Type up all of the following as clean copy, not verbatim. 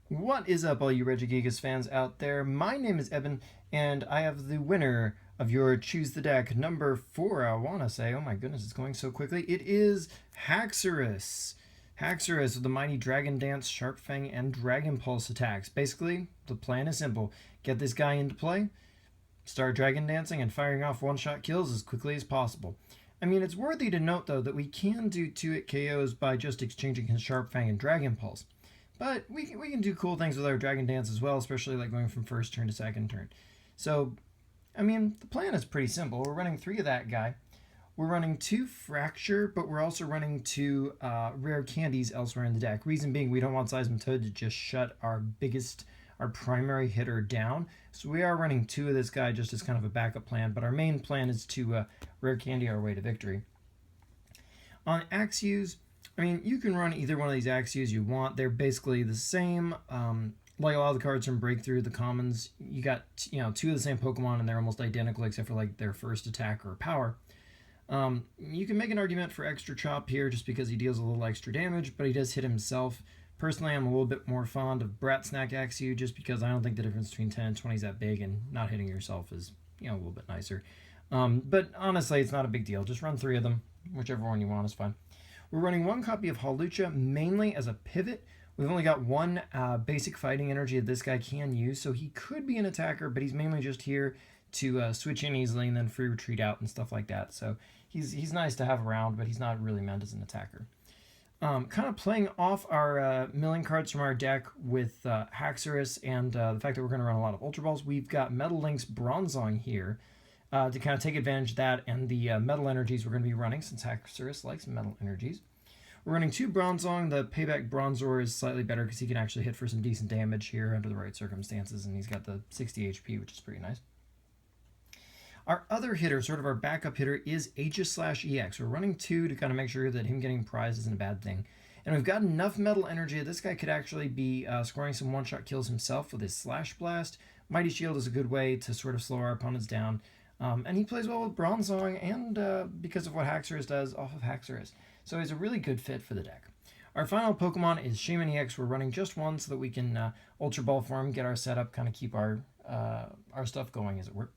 What is up, all you Regigigas fans out there? My name is Evan, and I have the winner of your Choose the Deck number 4, I want to say. Oh my goodness, it's going so quickly. It is Haxorus. Haxorus with the mighty Dragon Dance, Sharp Fang, and Dragon Pulse attacks. Basically, the plan is simple. Get this guy into play, start Dragon Dancing, and firing off one-shot kills as quickly as possible. I mean, it's worthy to note, though, that we can do 2-hit KOs by just exchanging his Sharp Fang and Dragon Pulse. But we can do cool things with our Dragon Dance as well, especially like going from first turn to second turn. So, I mean, the plan is pretty simple. We're running 3 of that guy. We're running 2 Fracture, but we're also running 2 Rare Candies elsewhere in the deck. Reason being, we don't want Seismitoad to just shut our primary hitter down. So we are running 2 of this guy just as kind of a backup plan, but our main plan is to Rare Candy our way to victory. On Axios, I mean, you can run either one of these Axios you want. They're basically the same. Like a lot of the cards from Breakthrough, the commons, you got 2 of the same Pokemon, and they're almost identical except for like their first attack or power. You can make an argument for Extra Chop here just because he deals a little extra damage, but he does hit himself. Personally, I'm a little bit more fond of Brat Snack Axew just because I don't think the difference between 10 and 20 is that big, and not hitting yourself is a little bit nicer. But honestly, it's not a big deal. Just run 3 of them. Whichever one you want is fine. We're running 1 copy of Hawlucha mainly as a pivot. We've only got 1 basic fighting energy that this guy can use, so he could be an attacker, but he's mainly just here to switch in easily and then free retreat out and stuff like that. So he's nice to have around, but he's not really meant as an attacker. Kind of playing off our milling cards from our deck with Haxorus and the fact that we're going to run a lot of Ultra Balls, we've got Metal Link's Bronzong here to kind of take advantage of that and the metal energies we're going to be running since Haxorus likes metal energies. We're running 2 Bronzong. The Payback Bronzor is slightly better because he can actually hit for some decent damage here under the right circumstances, and he's got the 60 HP, which is pretty nice. Our other hitter, sort of our backup hitter, is Aegis/EX. We're running 2 to kind of make sure that him getting prized isn't a bad thing. And we've got enough metal energy that this guy could actually be scoring some one-shot kills himself with his Slash Blast. Mighty Shield is a good way to sort of slow our opponents down. And he plays well with Bronzong and because of what Haxorus does off of Haxorus. So he's a really good fit for the deck. Our final Pokemon is Shaman EX. We're running just 1 so that we can Ultra Ball for him, get our setup, kind of keep our stuff going, as it were.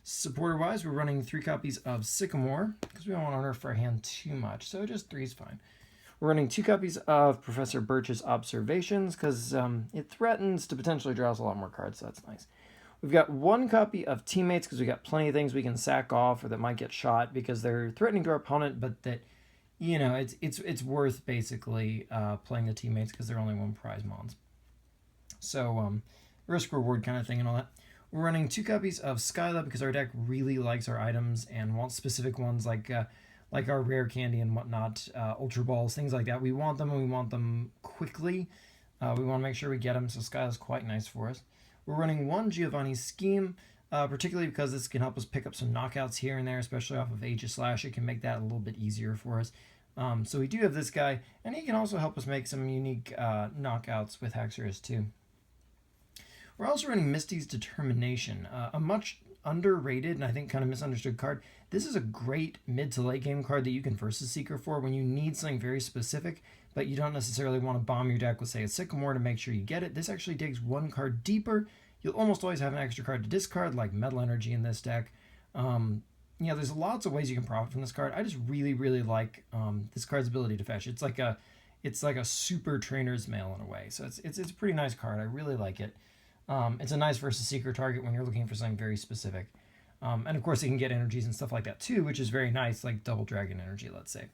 Supporter-wise, we're running 3 copies of Sycamore because we don't want to nerf our hand too much, so just 3 is fine. We're running 2 copies of Professor Birch's Observations because it threatens to potentially draw us a lot more cards, so that's nice. We've got 1 copy of Teammates because we got plenty of things we can sack off or that might get shot because they're threatening to our opponent, but that it's worth basically playing the Teammates because they're only 1 prize mons. So risk reward kind of thing and all that. We're running 2 copies of Skyla because our deck really likes our items and wants specific ones like our Rare Candy and whatnot, Ultra Balls, things like that. We want them and we want them quickly. We want to make sure we get them, so Skyla's quite nice for us. We're running 1 Giovanni's Scheme, particularly because this can help us pick up some knockouts here and there, especially off of Aegis/. It can make that a little bit easier for us. So we do have this guy, and he can also help us make some unique knockouts with Haxorus too. We're also running Misty's Determination, a much underrated and I think kind of misunderstood card. This is a great mid to late game card that you can Versus Seeker for when you need something very specific, but you don't necessarily want to bomb your deck with, say, a Sycamore to make sure you get it. This actually digs 1 card deeper. You'll almost always have an extra card to discard, like Metal Energy in this deck. There's lots of ways you can profit from this card. I just really, really like this card's ability to fetch. It's like a super trainer's mail in a way. So it's a pretty nice card. I really like it. It's a nice Versus Seeker target when you're looking for something very specific. And of course, you can get energies and stuff like that too, which is very nice, like Double Dragon Energy, let's say.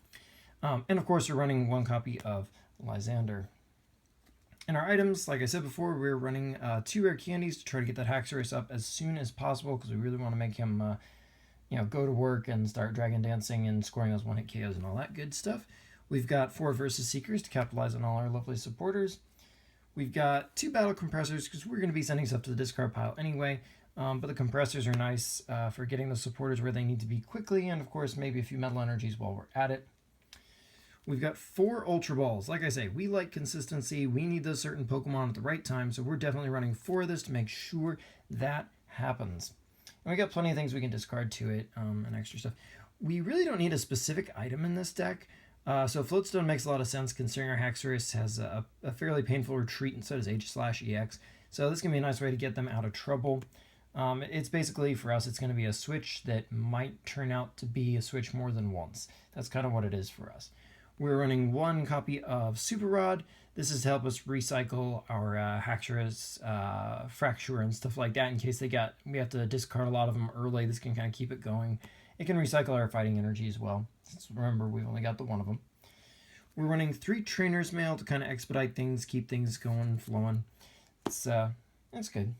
And of course, we're running 1 copy of Lysander. And our items, like I said before, we're running 2 Rare Candies to try to get that Haxorus up as soon as possible because we really want to make him go to work and start Dragon Dancing and scoring those 1-hit KOs and all that good stuff. We've got 4 Versus Seekers to capitalize on all our lovely supporters. We've got 2 Battle Compressors because we're going to be sending stuff to the discard pile anyway, but the compressors are nice for getting the supporters where they need to be quickly, and of course maybe a few Metal Energies while we're at it. We've got 4 Ultra Balls. Like I say, we like consistency. We need those certain Pokemon at the right time, so we're definitely running 4 of this to make sure that happens. And we got plenty of things we can discard to it and extra stuff. We really don't need a specific item in this deck. So Floatstone makes a lot of sense considering our Haxorus has a fairly painful retreat, and so does H/EX. So this can be a nice way to get them out of trouble. It's basically, for us, it's going to be a switch that might turn out to be a switch more than once. That's kind of what it is for us. We're running one copy of Super Rod. This is to help us recycle our Haxorus, Fracture, and stuff like that in case we have to discard a lot of them early. This can kind of keep it going. It can recycle our fighting energy as well, since remember, we've only got the one of them. We're running 3 Trainer's Mail to kind of expedite things, keep things going, flowing. It's good.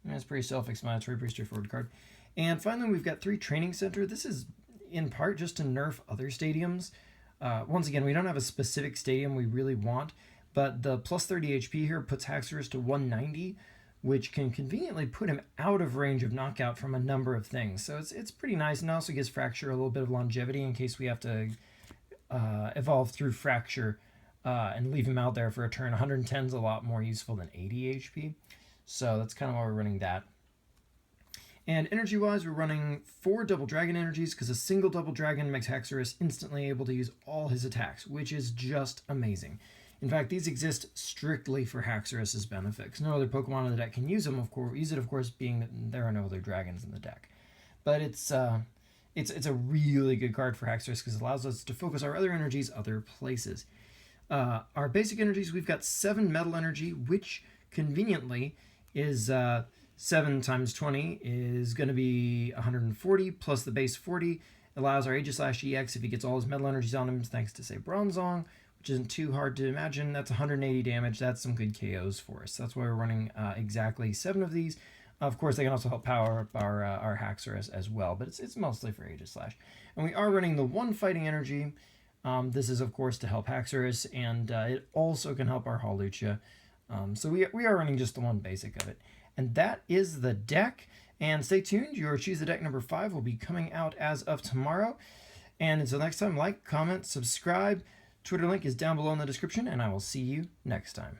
It's pretty self-explanatory, pretty straightforward card. And finally, we've got 3 Training Center. This is in part just to nerf other stadiums. Once again, we don't have a specific stadium we really want, but the plus 30 HP here puts Haxorus to 190, which can conveniently put him out of range of knockout from a number of things. So it's pretty nice, and also gives Fracture a little bit of longevity in case we have to evolve through Fracture and leave him out there for a turn. 110 is a lot more useful than 80 HP. So that's kind of why we're running that. And energy-wise, we're running 4 Double Dragon energies because a single Double Dragon makes Haxorus instantly able to use all his attacks, which is just amazing. In fact, these exist strictly for Haxorus' benefit, because no other Pokemon in the deck can use them. Of course, being that there are no other dragons in the deck. But it's a really good card for Haxorus because it allows us to focus our other energies other places. Our basic energies, we've got 7 Metal Energy, which conveniently is 7 times 20 is going to be 140 plus the base 40. Allows our Aegis/EX if he gets all his metal energies on him, thanks to, say, Bronzong, which isn't too hard to imagine. That's 180 damage. That's some good KOs for us. That's why we're running exactly 7 of these. Of course, they can also help power up our Haxorus as well, but it's mostly for Aegis/. And we are running the 1 Fighting Energy. This is, of course, to help Haxorus, and it also can help our Hawlucha. So we are running just the 1 basic of it. And that is the deck. And stay tuned. Your Choose the Deck number 5 will be coming out as of tomorrow. And until next time, like, comment, subscribe. Twitter link is down below in the description, and I will see you next time.